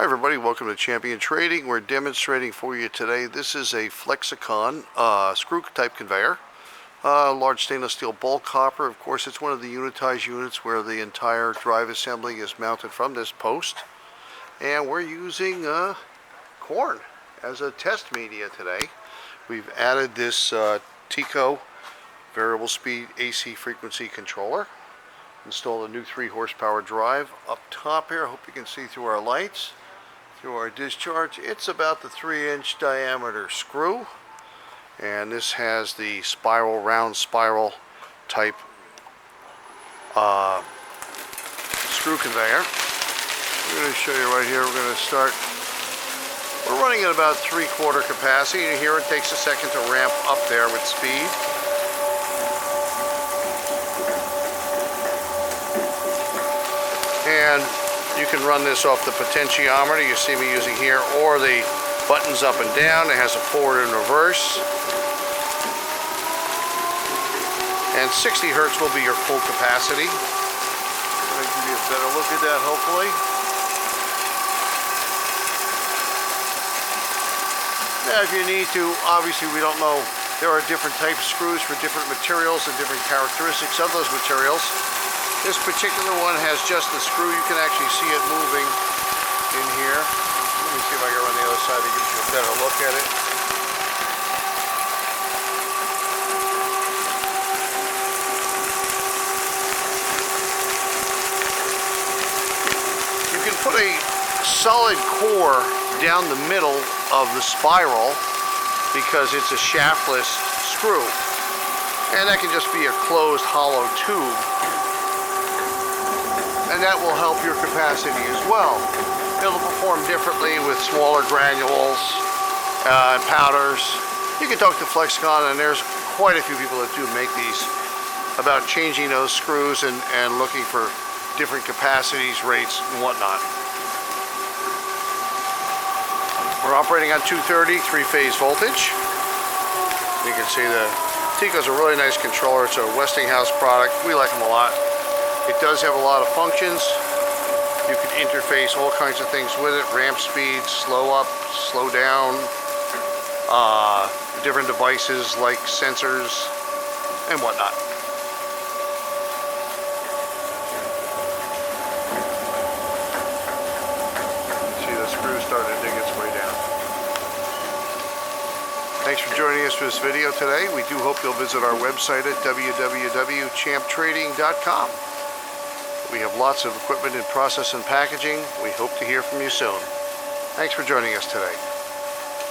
Hi everybody, welcome to Champion Trading. We're demonstrating for you today. This is a Flexicon screw type conveyor. Large stainless steel bulk copper. Of course, it's one of the unitized units where the entire drive assembly is mounted from this post. And we're using corn as a test media today. We've added this TICO variable speed AC frequency controller. Installed a new 3 horsepower drive up top here. I hope you can see through our lights. Through our discharge, it's about the 3-inch diameter screw, and this has the round spiral type screw conveyor. I'm going to show you right here. We're running at about 3/4 capacity, and here it takes a second to ramp up there with speed. And you can run this off the potentiometer you see me using here, or the buttons up and down. It has a forward and reverse. And 60 hertz will be your full capacity. I'm going to give you a better look at that, hopefully. Now, if you need to, obviously we don't know. There are different types of screws for different materials and different characteristics of those materials. This particular one has just the screw. You can actually see it moving in here. Let me see if I can run the other side to give you a better look at it. You can put a solid core down the middle of the spiral because it's a shaftless screw. And that can just be a closed hollow tube. And that will help your capacity as well. It'll perform differently with smaller granules and powders. You can talk to Flexicon, and there's quite a few people that do make these, about changing those screws and looking for different capacities, rates, and whatnot. We're operating on 230 3-phase voltage. You can see the TICO's a really nice controller. It's a Westinghouse product. We like them a lot. It does have a lot of functions. You can interface all kinds of things with it. Ramp speed, slow up, slow down, different devices like sensors and whatnot. See the screw starting to dig its way down. Thanks for joining us for this video today. We do hope you'll visit our website at www.champtrading.com. We have lots of equipment in process and packaging. We hope to hear from you soon. Thanks for joining us today.